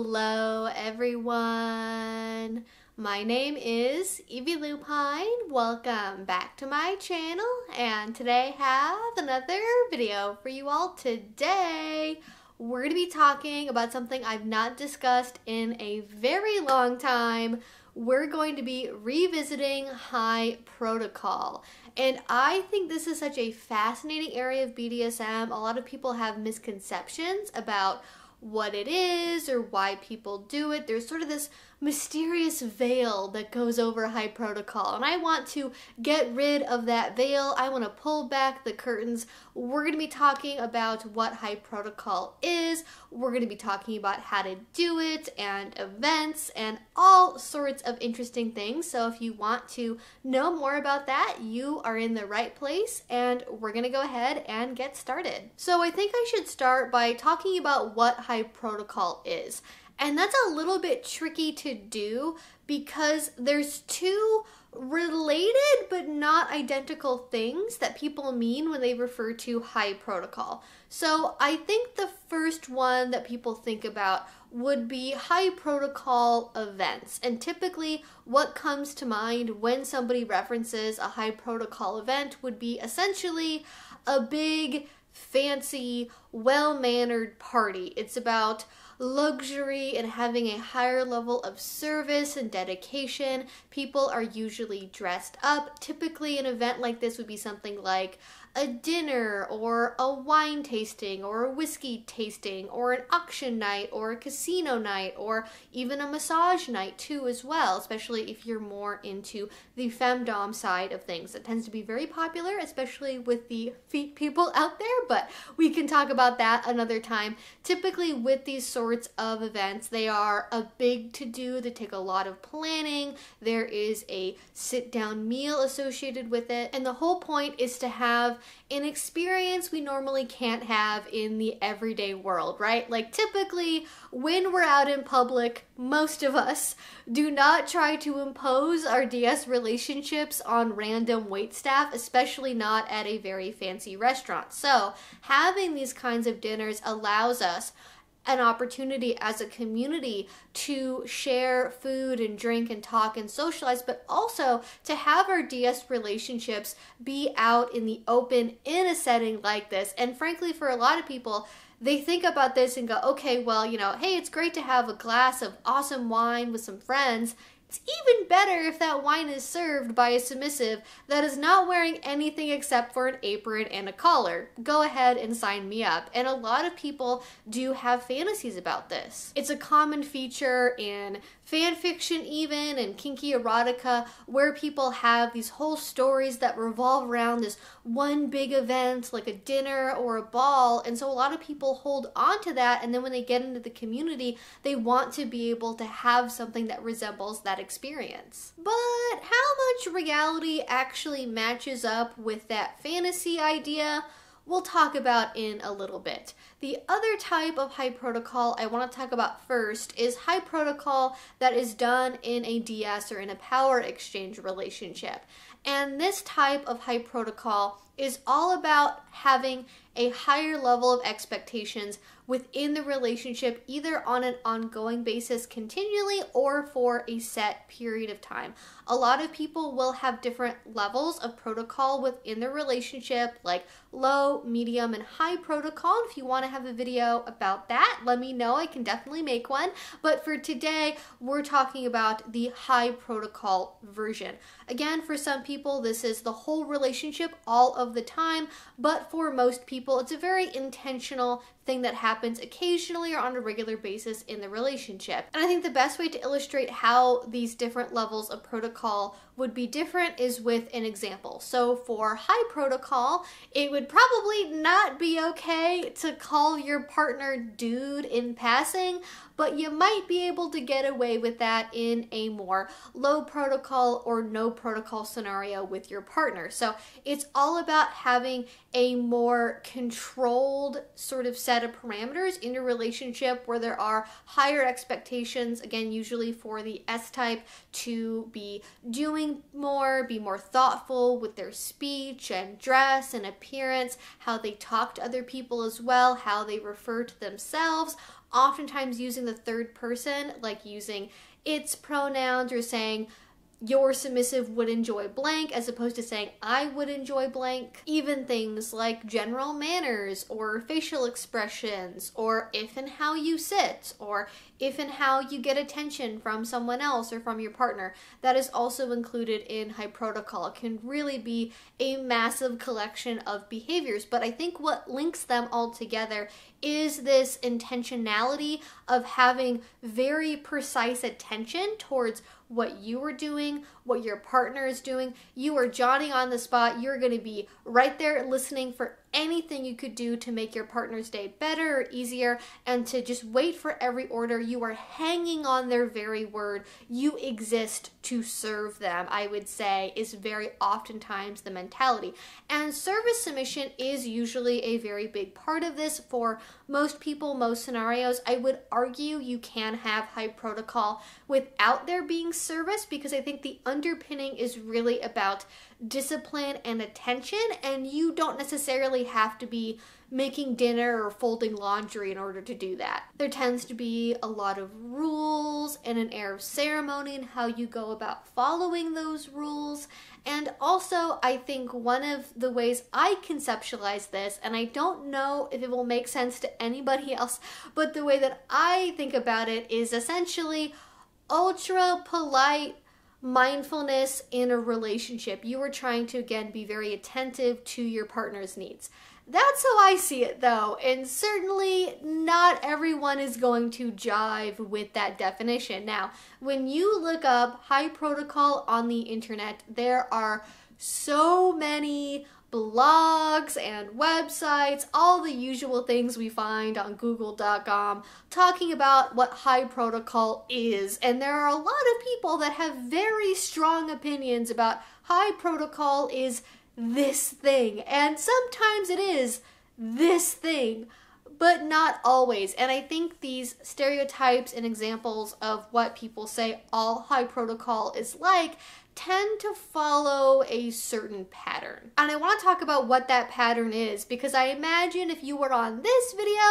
Hello everyone, my name is Evie Lupine. Welcome back to my channel, and today I have another video for you all. Today we're going to be talking about something I've not discussed in a very long time. We're going to be revisiting high protocol. And I think this is such a fascinating area of BDSM. A lot of people have misconceptions about what it is or why people do it. There's sort of this mysterious veil that goes over high protocol, and I want to get rid of that veil. I want to pull back the curtains. We're going to be talking about what high protocol is. We're going to be talking about how to do it and events and all sorts of interesting things. So if you want to know more about that, you are in the right place, and we're going to go ahead and get started. So I think I should start by talking about what high protocol is. And that's a little bit tricky to do because there's two related but not identical things that people mean when they refer to high protocol. So I think the first one that people think about would be high protocol events. And typically what comes to mind when somebody references a high protocol event would be essentially a big, fancy, well-mannered party. It's about luxury and having a higher level of service and dedication. People are usually dressed up. Typically an event like this would be something like a dinner or a wine tasting or a whiskey tasting or an auction night or a casino night or even a massage night too as well, especially if you're more into the femdom side of things. It tends to be very popular, especially with the feet people out there, but we can talk about that another time. Typically with these sorts of events, they are a big to-do. They take a lot of planning. There is a sit-down meal associated with it, and the whole point is to have an experience we normally can't have in the everyday world, right? Like typically when we're out in public, most of us do not try to impose our DS relationships on random waitstaff, especially not at a very fancy restaurant. So having these kinds of dinners allows us an opportunity as a community to share food and drink and talk and socialize, but also to have our DS relationships be out in the open in a setting like this. And frankly, for a lot of people, they think about this and go, okay, well, you know, hey, it's great to have a glass of awesome wine with some friends. It's even better if that wine is served by a submissive that is not wearing anything except for an apron and a collar. Go ahead and sign me up. And a lot of people do have fantasies about this. It's a common feature in fan fiction even, and kinky erotica, where people have these whole stories that revolve around this one big event like a dinner or a ball. And so a lot of people hold on to that, and then when they get into the community, they want to be able to have something that resembles that experience. But how much reality actually matches up with that fantasy idea, we'll talk about in a little bit. The other type of high protocol I want to talk about first is high protocol that is done in a DS or in a power exchange relationship. And this type of high protocol is all about having a higher level of expectations within the relationship, either on an ongoing basis continually or for a set period of time. A lot of people will have different levels of protocol within the relationship, like low, medium, and high protocol. If you want to have a video about that, let me know. I can definitely make one. But for today, we're talking about the high protocol version. Again, for some people, this is the whole relationship all of the time, but for most people, it's a very intentional thing that happens occasionally or on a regular basis in the relationship. And I think the best way to illustrate how these different levels of protocol would be different is with an example. So for high protocol, it would probably not be okay to call your partner dude in passing, but you might be able to get away with that in a more low protocol or no protocol scenario with your partner. So it's all about having a more controlled sort of set of parameters in your relationship where there are higher expectations, again, usually for the S-type to be doing more, be more thoughtful with their speech and dress and appearance, how they talk to other people as well, how they refer to themselves. oftentimes using the third person, like using its pronouns or saying your submissive would enjoy blank as opposed to saying I would enjoy blank. Even things like general manners or facial expressions or if and how you sit or if and how you get attention from someone else or from your partner. That is also included in high protocol. It can really be a massive collection of behaviors, but I think what links them all together is this intentionality of having very precise attention towards what you are doing, what your partner is doing. You are Johnny on the spot. You're going to be right there listening for anything you could do to make your partner's day better or easier, and to just wait for every order. You are hanging on their very word. You exist to serve them, I would say, is very oftentimes the mentality. And service submission is usually a very big part of this for most people, most scenarios. I would argue you can have high protocol without there being service, because I think the underpinning is really about discipline and attention, and you don't necessarily have to be making dinner or folding laundry in order to do that. There tends to be a lot of rules and an air of ceremony in how you go about following those rules. And also, I think one of the ways I conceptualize this, and I don't know if it will make sense to anybody else, but the way that I think about it is essentially ultra polite mindfulness in a relationship. You are trying to, again, be very attentive to your partner's needs. That's how I see it, though, and certainly not everyone is going to jive with that definition. Now, when you look up high protocol on the internet, there are so many blogs and websites, all the usual things we find on google.com talking about what high protocol is. And there are a lot of people that have very strong opinions about high protocol is this thing. And sometimes it is this thing, but not always. And I think these stereotypes and examples of what people say all high protocol is like tend to follow a certain pattern. And I want to talk about what that pattern is, because I imagine if you were on this video,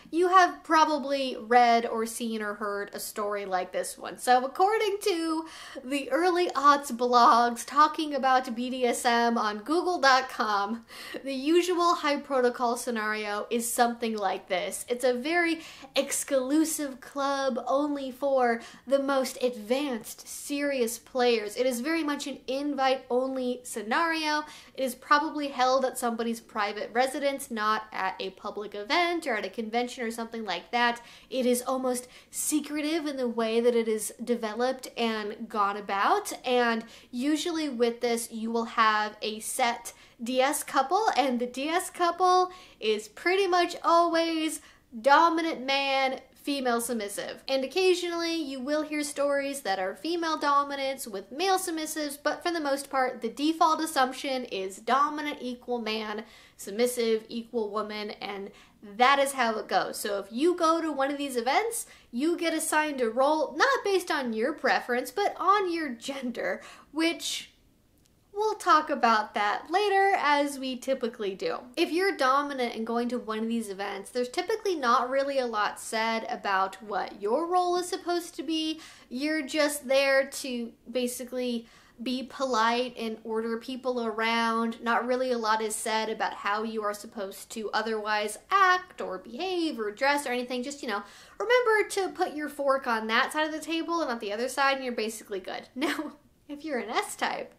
you have probably read or seen or heard a story like this one. So according to the early aughts blogs talking about BDSM on google.com, the usual high protocol scenario is something like this. It's a very exclusive club only for the most advanced, serious players. It is very much an invite-only scenario. It is probably held at somebody's private residence, not at a public event or at a convention or something like that. It is almost secretive in the way that it is developed and gone about, and usually with this you will have a set DS couple, and the DS couple is pretty much always dominant man, female submissive. And occasionally you will hear stories that are female dominance with male submissives, but for the most part the default assumption is dominant equal man, submissive equal woman, and that is how it goes. So if you go to one of these events, you get assigned a role not based on your preference, but on your gender, which we'll talk about that later, as we typically do. If you're dominant and going to one of these events, there's typically not really a lot said about what your role is supposed to be. You're just there to basically be polite and order people around. Not really a lot is said about how you are supposed to otherwise act or behave or dress or anything. Just, remember to put your fork on that side of the table and not the other side, and you're basically good. Now, if you're an S-type,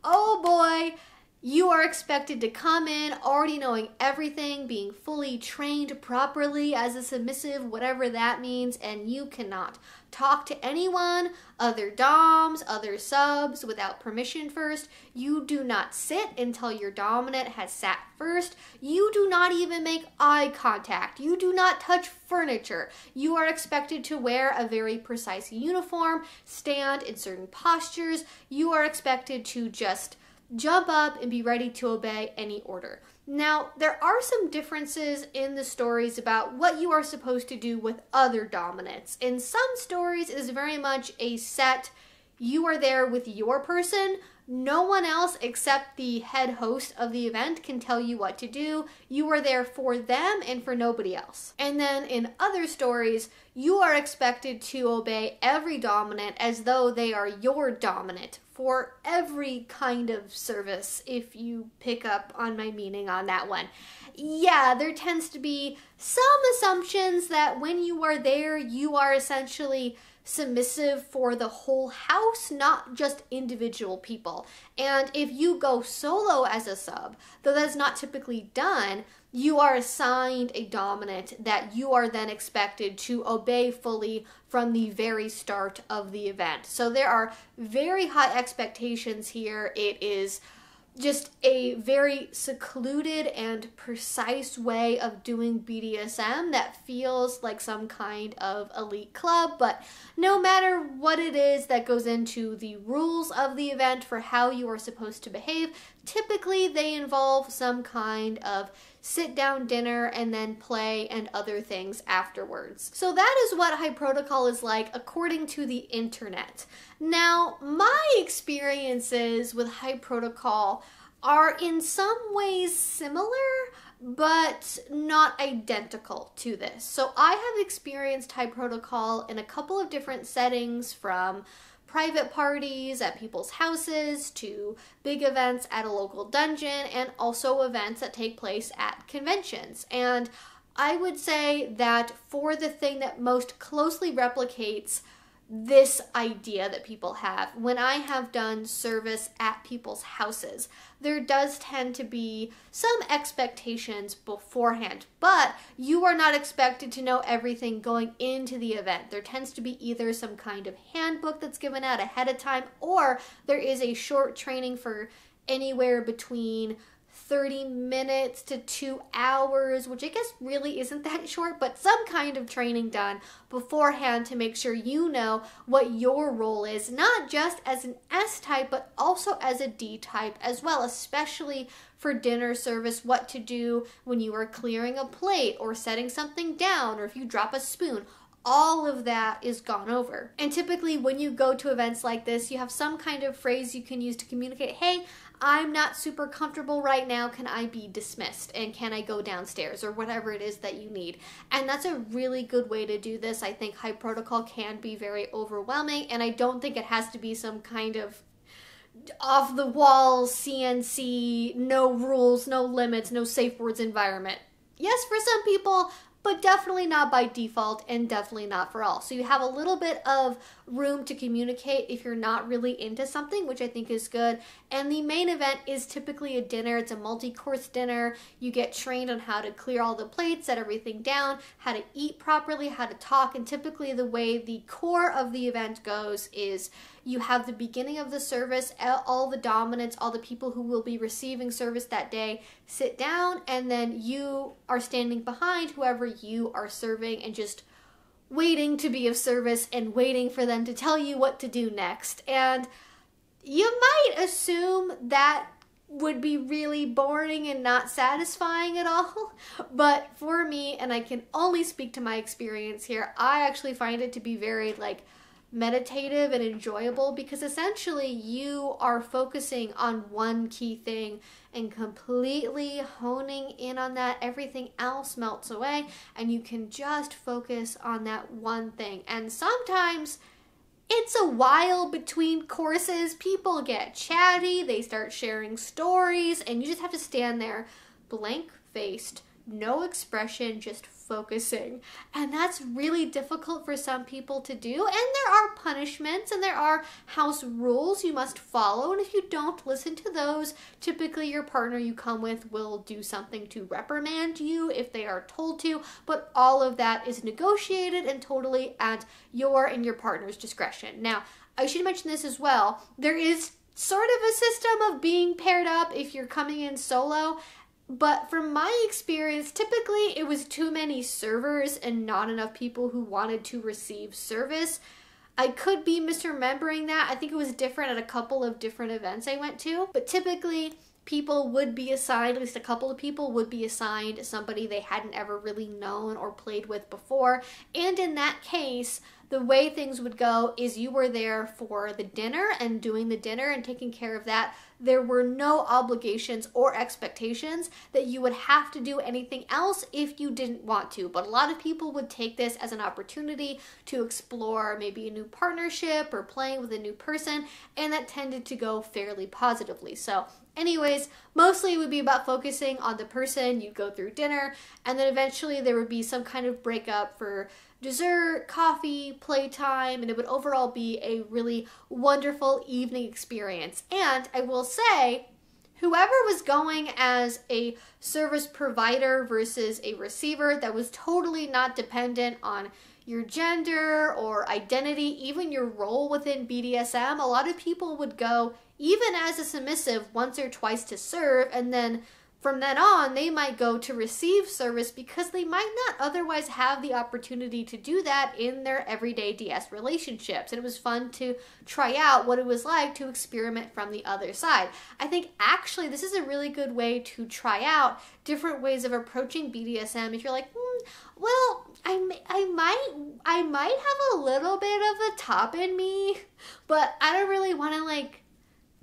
oh boy, you are expected to come in already knowing everything, being fully trained properly as a submissive, whatever that means, and you cannot talk to anyone, other doms, other subs, without permission first. You do not sit until your dominant has sat first. You do not even make eye contact. You do not touch furniture. You are expected to wear a very precise uniform, stand in certain postures. You are expected to just jump up and be ready to obey any order. Now, there are some differences in the stories about what you are supposed to do with other dominants. In some stories, it is very much a set, you are there with your person, No one else except the head host of the event can tell you what to do. You are there for them and for nobody else. And then in other stories, you are expected to obey every dominant as though they are your dominant for every kind of service, if you pick up on my meaning on that one. Yeah, there tends to be some assumptions that when you are there, you are essentially submissive for the whole house, not just individual people. And if you go solo as a sub, though that's not typically done, you are assigned a dominant that you are then expected to obey fully from the very start of the event. So there are very high expectations here. It is just a very secluded and precise way of doing BDSM that feels like some kind of elite club, but no matter what it is that goes into the rules of the event for how you are supposed to behave, typically they involve some kind of sit-down dinner and then play and other things afterwards. So that is what high protocol is like according to the internet. Now, my experiences with high protocol are in some ways similar, but not identical to this. So I have experienced high protocol in a couple of different settings, from private parties at people's houses to big events at a local dungeon, and also events that take place at conventions. And I would say that for the thing that most closely replicates this idea that people have, when I have done service at people's houses, there does tend to be some expectations beforehand, but you are not expected to know everything going into the event. There tends to be either some kind of handbook that's given out ahead of time, or there is a short training for anywhere between 30 minutes to 2 hours, which I guess really isn't that short, but some kind of training done beforehand to make sure you know what your role is, not just as an S-type, but also as a D-type as well, especially for dinner service, what to do when you are clearing a plate or setting something down, or if you drop a spoon. All of that is gone over. And typically when you go to events like this, you have some kind of phrase you can use to communicate, hey, I'm not super comfortable right now, can I be dismissed? And can I go downstairs? Or whatever it is that you need. And that's a really good way to do this. I think high protocol can be very overwhelming, and I don't think it has to be some kind of off-the-wall CNC, no rules, no limits, no safe words environment. Yes, for some people, but definitely not by default, and definitely not for all. So you have a little bit of room to communicate if you're not really into something, which I think is good. And the main event is typically a dinner. It's a multi-course dinner. You get trained on how to clear all the plates, set everything down, how to eat properly, how to talk, and typically the way the core of the event goes is you have the beginning of the service, all the dominants, all the people who will be receiving service that day sit down, and then you are standing behind whoever you are serving and just waiting to be of service and waiting for them to tell you what to do next. And you might assume that would be really boring and not satisfying at all, but for me, and I can only speak to my experience here, I actually find it to be very meditative and enjoyable, because essentially you are focusing on one key thing and completely honing in on that. Everything else melts away and you can just focus on that one thing. And sometimes it's a while between courses. People get chatty, they start sharing stories, and you just have to stand there blank-faced, no expression, just focusing. And that's really difficult for some people to do. And there are punishments and there are house rules you must follow. And if you don't listen to those, typically your partner you come with will do something to reprimand you if they are told to. But all of that is negotiated and totally at your and your partner's discretion. Now, I should mention this as well. There is sort of a system of being paired up if you're coming in solo. But from my experience, typically it was too many servers and not enough people who wanted to receive service. I could be misremembering that. I think it was different at a couple of different events I went to. But typically, people would be assigned, at least a couple of people would be assigned somebody they hadn't ever really known or played with before. And in that case, the way things would go is you were there for the dinner and doing the dinner and taking care of that. There were no obligations or expectations that you would have to do anything else if you didn't want to. But a lot of people would take this as an opportunity to explore maybe a new partnership or playing with a new person, and that tended to go fairly positively. So anyways, mostly it would be about focusing on the person. You'd go through dinner, and then eventually there would be some kind of breakup for dessert, coffee, playtime, and it would overall be a really wonderful evening experience. And I will say, whoever was going as a service provider versus a receiver, that was totally not dependent on your gender or identity, even your role within BDSM. A lot of people would go even as a submissive once or twice to serve, and then from then on, they might go to receive service because they might not otherwise have the opportunity to do that in their everyday DS relationships. And it was fun to try out what it was like to experiment from the other side. I think actually this is a really good way to try out different ways of approaching BDSM. If you're like, well, I might have a little bit of a top in me, but I don't really want to like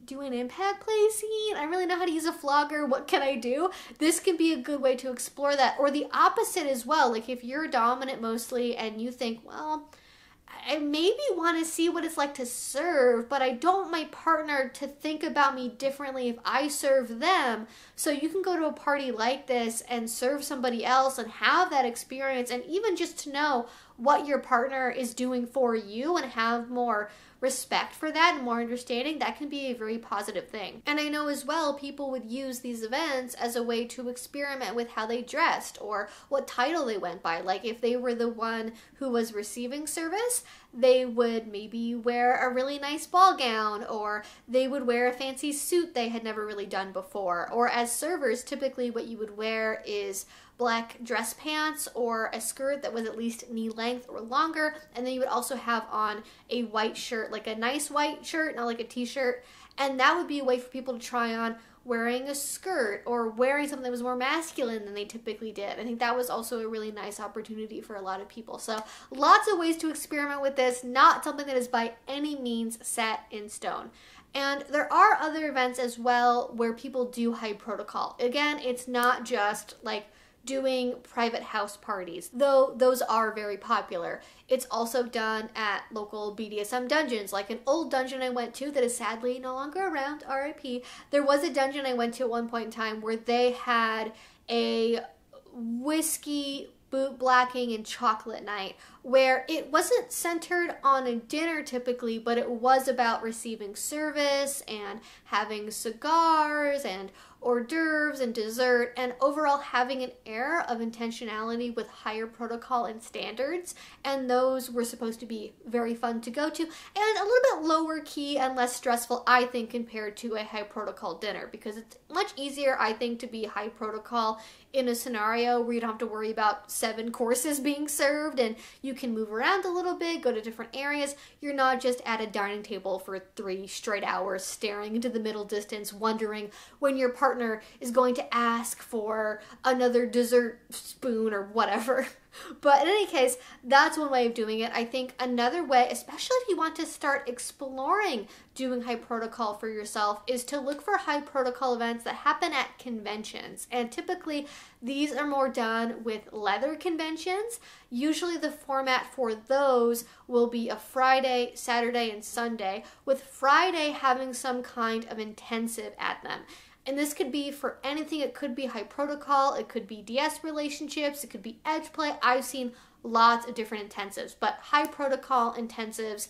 do an impact play scene. I don't really know how to use a flogger. What can I do? This can be a good way to explore that. Or the opposite as well. Like if you're dominant mostly and you think, well, I maybe want to see what it's like to serve, but I don't want my partner to think about me differently if I serve them. So you can go to a party like this and serve somebody else and have that experience, and even just to know what your partner is doing for you and have more respect for that and more understanding, that can be a very positive thing. And I know as well people would use these events as a way to experiment with how they dressed or what title they went by. Like if they were the one who was receiving service, they would maybe wear a really nice ball gown, or they would wear a fancy suit they had never really done before. Or as servers, typically what you would wear is black dress pants or a skirt that was at least knee length or longer, and then you would also have on a white shirt, like a nice white shirt, not like a t-shirt, and that would be a way for people to try on wearing a skirt or wearing something that was more masculine than they typically did. I think that was also a really nice opportunity for a lot of people. So lots of ways to experiment with this, not something that is by any means set in stone. And there are other events as well where people do high protocol. Again, it's not just like doing private house parties, though those are very popular. It's also done at local BDSM dungeons, like an old dungeon I went to that is sadly no longer around, RIP. There was a dungeon I went to at one point in time where they had a whiskey, boot blacking, and chocolate night, where it wasn't centered on a dinner typically, but it was about receiving service and having cigars and hors d'oeuvres and dessert, and overall having an air of intentionality with higher protocol and standards. And those were supposed to be very fun to go to, and a little bit lower key and less stressful, I think, compared to a high protocol dinner, because it's much easier, I think, to be high protocol in a scenario where you don't have to worry about 7 courses being served and you can move around a little bit, go to different areas. You're not just at a dining table for 3 straight hours staring into the middle distance wondering when your partner is going to ask for another dessert spoon or whatever. But in any case, that's one way of doing it. I think another way, especially if you want to start exploring doing high protocol for yourself, is to look for high protocol events that happen at conventions. And typically, these are more done with leather conventions. Usually the format for those will be a Friday, Saturday, and Sunday, with Friday having some kind of intensive at them. And this could be for anything. It could be high protocol, it could be DS relationships, it could be edge play. I've seen lots of different intensives, but high protocol intensives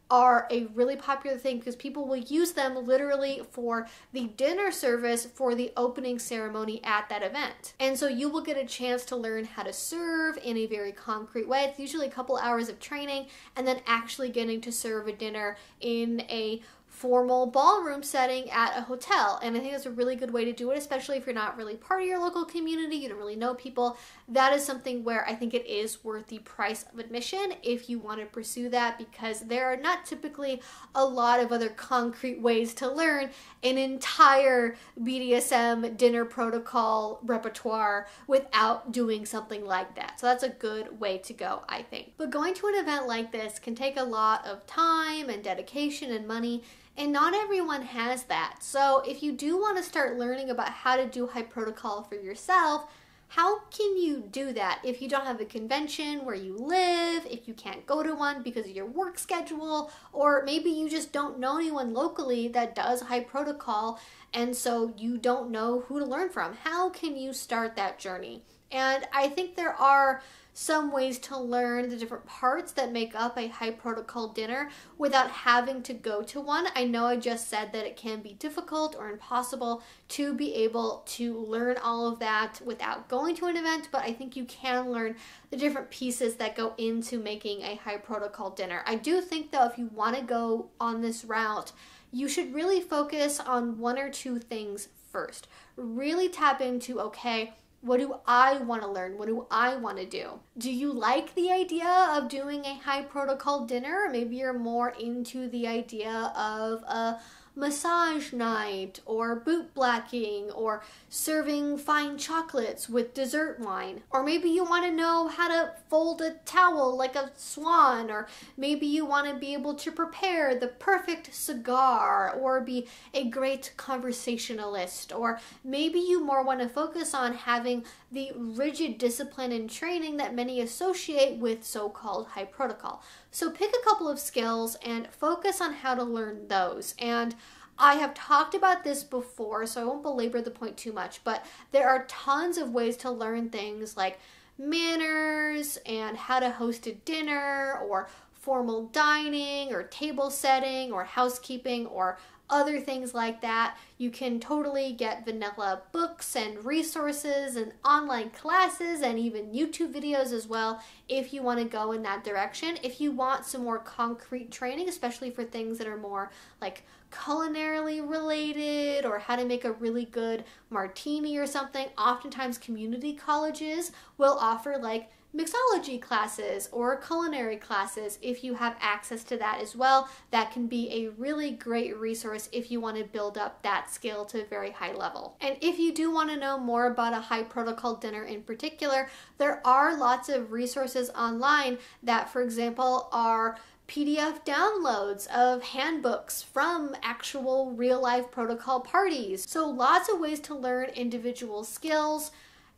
are a really popular thing because people will use them literally for the dinner service for the opening ceremony at that event. And so you will get a chance to learn how to serve in a very concrete way. It's usually a couple hours of training and then actually getting to serve a dinner in a formal ballroom setting at a hotel. And I think that's a really good way to do it, especially if you're not really part of your local community, you don't really know people. That is something where I think it is worth the price of admission if you want to pursue that, because there are not typically a lot of other concrete ways to learn an entire BDSM dinner protocol repertoire without doing something like that. So that's a good way to go, I think. But going to an event like this can take a lot of time and dedication and money, and not everyone has that. So if you do want to start learning about how to do high protocol for yourself, how can you do that if you don't have a convention where you live, if you can't go to one because of your work schedule, or maybe you just don't know anyone locally that does high protocol and so you don't know who to learn from? How can you start that journey? And I think there are some ways to learn the different parts that make up a high protocol dinner without having to go to one. I know I just said that it can be difficult or impossible to be able to learn all of that without going to an event, but I think you can learn the different pieces that go into making a high protocol dinner. I do think though, if you want to go on this route, you should really focus on one or two things first. Really tap into, okay, what do I want to learn? What do I want to do? Do you like the idea of doing a high protocol dinner? Or maybe you're more into the idea of a massage night or boot blacking or serving fine chocolates with dessert wine. Or maybe you want to know how to fold a towel like a swan, or maybe you want to be able to prepare the perfect cigar or be a great conversationalist, or maybe you more want to focus on having the rigid discipline and training that many associate with so-called high protocol. So pick a couple of skills and focus on how to learn those. And I have talked about this before, so I won't belabor the point too much, but there are tons of ways to learn things like manners and how to host a dinner, or formal dining, or table setting, or housekeeping, or other things like that. You can totally get vanilla books and resources and online classes and even YouTube videos as well if you want to go in that direction. If you want some more concrete training, especially for things that are more like culinarily related, or how to make a really good martini or something, oftentimes community colleges will offer like mixology classes or culinary classes. If you have access to that as well, that can be a really great resource if you want to build up that skill to a very high level. And if you do want to know more about a high protocol dinner in particular, there are lots of resources online that, for example, are PDF downloads of handbooks from actual real life protocol parties. So lots of ways to learn individual skills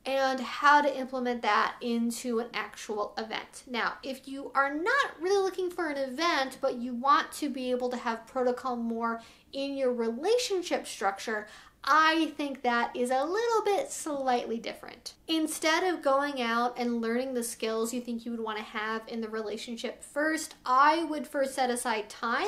and how to implement that into an actual event. Now, if you are not really looking for an event, but you want to be able to have protocol more in your relationship structure, I think that is a little bit slightly different. Instead of going out and learning the skills you think you would want to have in the relationship first, I would first set aside time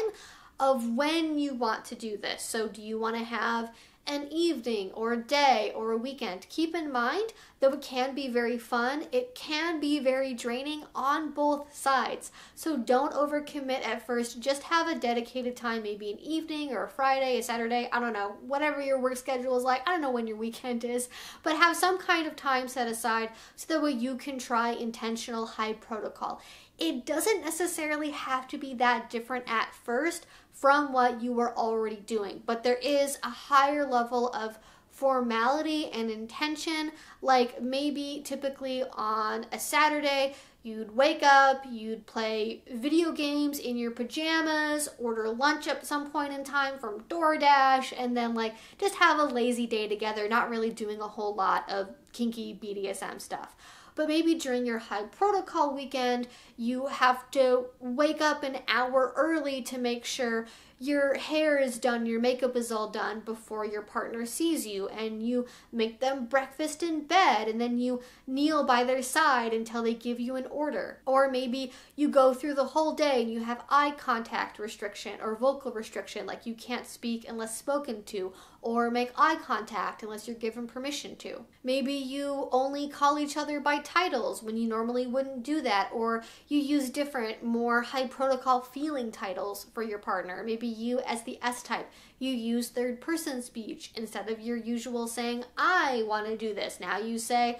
of when you want to do this. So do you want to have an evening or a day or a weekend? Keep in mind, though it can be very fun, it can be very draining on both sides. So don't overcommit at first. Just have a dedicated time, maybe an evening or a Friday, a Saturday, I don't know, whatever your work schedule is like. I don't know when your weekend is, but have some kind of time set aside so that way you can try intentional high protocol. It doesn't necessarily have to be that different at first from what you were already doing, but there is a higher level of formality and intention. Like maybe typically on a Saturday, you'd wake up, you'd play video games in your pajamas, order lunch at some point in time from DoorDash, and then like just have a lazy day together, not really doing a whole lot of kinky BDSM stuff. But maybe during your high protocol weekend, you have to wake up an hour early to make sure your hair is done, your makeup is all done before your partner sees you, and you make them breakfast in bed, and then you kneel by their side until they give you an order. Or maybe you go through the whole day and you have eye contact restriction or vocal restriction, like you can't speak unless spoken to, or make eye contact unless you're given permission to. Maybe you only call each other by titles when you normally wouldn't do that, or you use different, more high protocol feeling titles for your partner. Maybe you as the S type. You use third person speech instead of your usual saying, I want to do this. Now you say,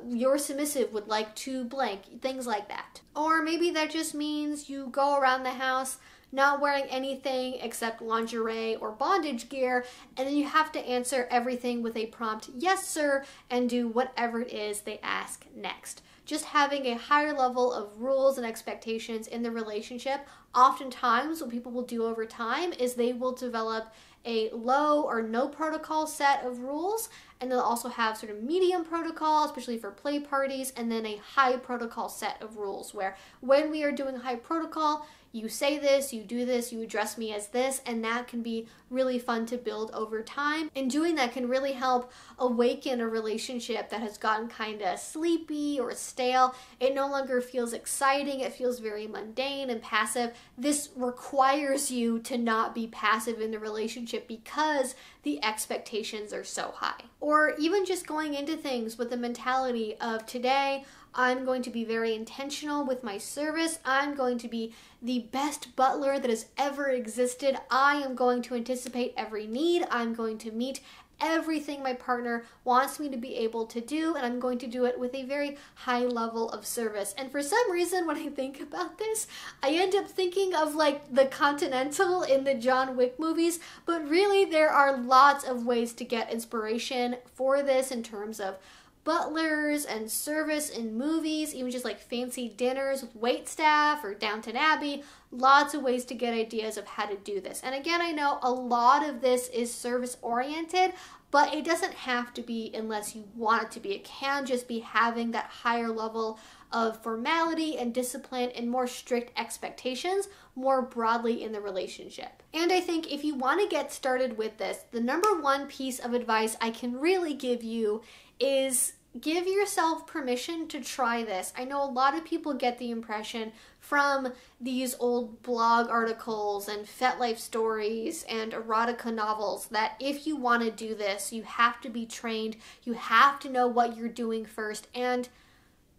your submissive would like to blank, things like that. Or maybe that just means you go around the house not wearing anything except lingerie or bondage gear, and then you have to answer everything with a prompt, yes sir, and do whatever it is they ask next. Just having a higher level of rules and expectations in the relationship. Oftentimes what people will do over time is they will develop a low or no protocol set of rules, and they'll also have sort of medium protocol, especially for play parties, and then a high protocol set of rules where when we are doing high protocol, you say this, you do this, you address me as this, and that can be really fun to build over time. And doing that can really help awaken a relationship that has gotten kind of sleepy or stale. It no longer feels exciting, it feels very mundane and passive. This requires you to not be passive in the relationship because the expectations are so high. Or even just going into things with the mentality of today, I'm going to be very intentional with my service. I'm going to be the best butler that has ever existed. I am going to anticipate every need. I'm going to meet everything my partner wants me to be able to do, and I'm going to do it with a very high level of service. And for some reason, when I think about this, I end up thinking of like the Continental in the John Wick movies, but really there are lots of ways to get inspiration for this in terms of butlers and service in movies, even just like fancy dinners with waitstaff or Downton Abbey. Lots of ways to get ideas of how to do this. And again, I know a lot of this is service oriented, but it doesn't have to be unless you want it to be. It can just be having that higher level of formality and discipline and more strict expectations more broadly in the relationship. And I think if you want to get started with this, the number one piece of advice I can really give you is give yourself permission to try this. I know a lot of people get the impression from these old blog articles and FetLife stories and erotica novels that if you want to do this, you have to be trained, you have to know what you're doing first, and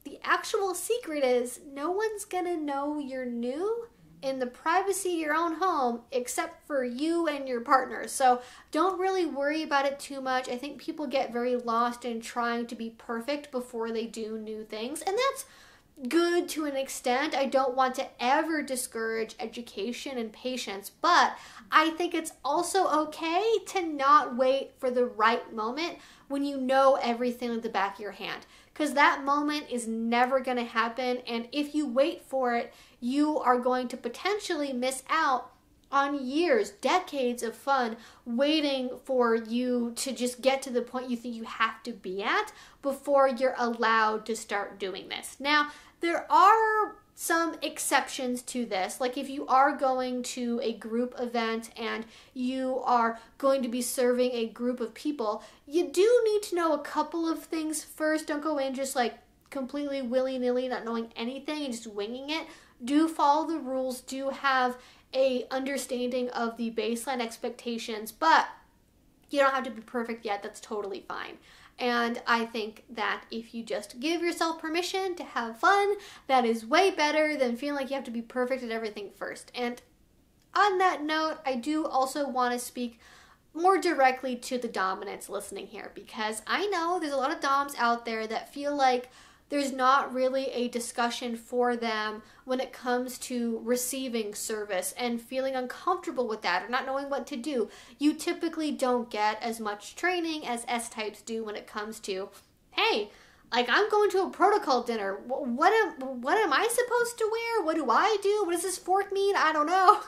the actual secret is no one's gonna know you're new in the privacy of your own home except for you and your partner. So don't really worry about it too much. I think people get very lost in trying to be perfect before they do new things, and that's good to an extent. I don't want to ever discourage education and patience, but I think it's also okay to not wait for the right moment when you know everything at the back of your hand, because that moment is never going to happen, and if you wait for it, you are going to potentially miss out on years, decades of fun waiting for you to just get to the point you think you have to be at before you're allowed to start doing this. Now, there are some exceptions to this. Like if you are going to a group event and you are going to be serving a group of people, you do need to know a couple of things first. Don't go in just like completely willy-nilly, not knowing anything and just winging it. Do follow the rules, do have a understanding of the baseline expectations, but you don't have to be perfect yet. That's totally fine. And I think that if you just give yourself permission to have fun, that is way better than feeling like you have to be perfect at everything first. And on that note, I do also want to speak more directly to the dominants listening here, because I know there's a lot of doms out there that feel like there's not really a discussion for them when it comes to receiving service and feeling uncomfortable with that or not knowing what to do. You typically don't get as much training as S-types do when it comes to, hey, like I'm going to a protocol dinner. What am I supposed to wear? What do I do? What does this fork mean? I don't know.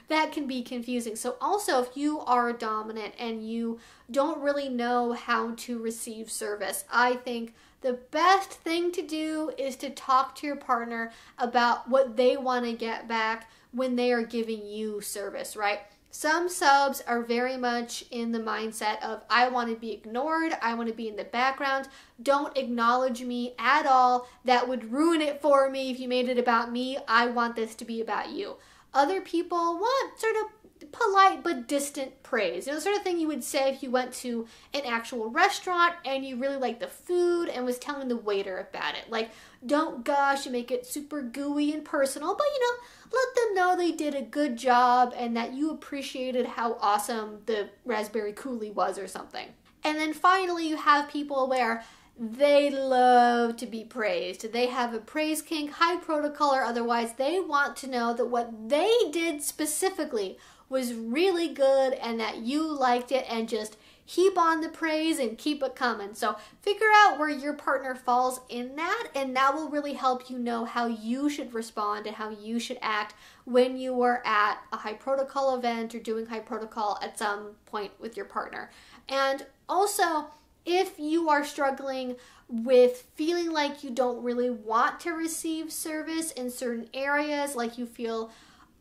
That can be confusing. So also if you are dominant and you don't really know how to receive service, I think the best thing to do is to talk to your partner about what they want to get back when they are giving you service, right? Some subs are very much in the mindset of, I want to be ignored, I want to be in the background, don't acknowledge me at all, that would ruin it for me if you made it about me, I want this to be about you. Other people want sort of polite but distant praise. You know, the sort of thing you would say if you went to an actual restaurant and you really liked the food and was telling the waiter about it. Like, don't gush and make it super gooey and personal, but you know, let them know they did a good job and that you appreciated how awesome the raspberry coulis was or something. And then finally, you have people where they love to be praised. They have a praise kink, high protocol or otherwise. They want to know that what they did specifically was really good and that you liked it, and just heap on the praise and keep it coming. So figure out where your partner falls in that, and that will really help you know how you should respond and how you should act when you are at a high protocol event or doing high protocol at some point with your partner. And also, if you are struggling with feeling like you don't really want to receive service in certain areas, like you feel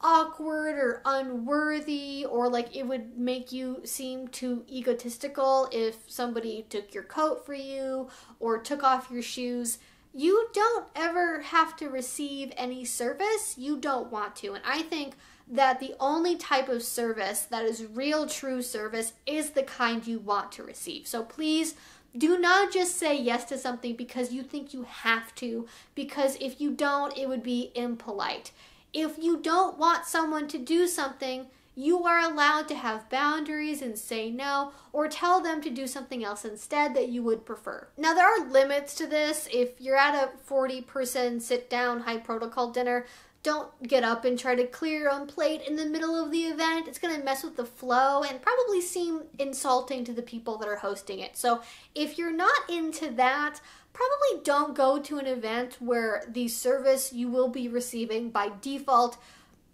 awkward or unworthy, or like it would make you seem too egotistical if somebody took your coat for you or took off your shoes, you don't ever have to receive any service you don't want to. And I think that the only type of service that is real, true service is the kind you want to receive. So please do not just say yes to something because you think you have to, because if you don't, it would be impolite. If you don't want someone to do something, you are allowed to have boundaries and say no, or tell them to do something else instead that you would prefer. Now, there are limits to this. If you're at a 40-person sit-down high protocol dinner, don't get up and try to clear your own plate in the middle of the event. It's going to mess with the flow and probably seem insulting to the people that are hosting it. So if you're not into that, probably don't go to an event where the service you will be receiving by default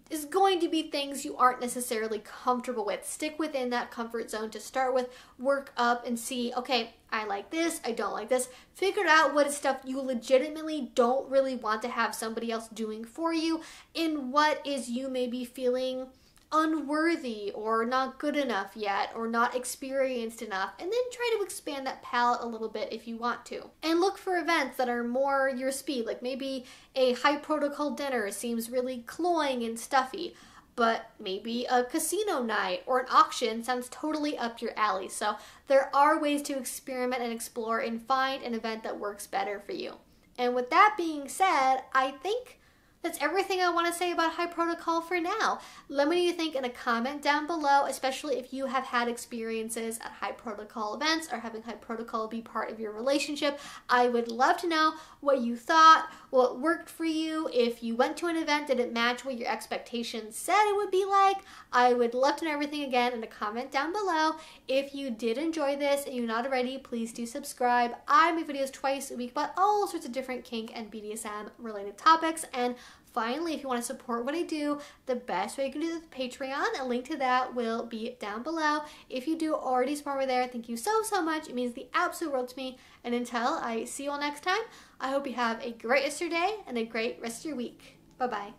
is going to be things you aren't necessarily comfortable with. Stick within that comfort zone to start with. Work up and see, okay, I like this, I don't like this. Figure out what is stuff you legitimately don't really want to have somebody else doing for you, and what is you maybe feeling unworthy or not good enough yet or not experienced enough, and then try to expand that palette a little bit if you want to. And look for events that are more your speed, like maybe a high protocol dinner seems really cloying and stuffy, but maybe a casino night or an auction sounds totally up your alley. So there are ways to experiment and explore and find an event that works better for you. And with that being said, I think that's everything I want to say about high protocol for now. Let me know what you think in a comment down below, especially if you have had experiences at high protocol events or having high protocol be part of your relationship. I would love to know what you thought, what worked for you. If you went to an event, did it match what your expectations said it would be like? I would love to know everything again in a comment down below. If you did enjoy this and you're not already, please do subscribe. I make videos twice a week about all sorts of different kink and BDSM related topics. And finally, if you want to support what I do, the best way you can do it is Patreon. A link to that will be down below. If you do already support me there, thank you so much. It means the absolute world to me. And until I see you all next time, I hope you have a great rest of your day and a great rest of your week. Bye-bye.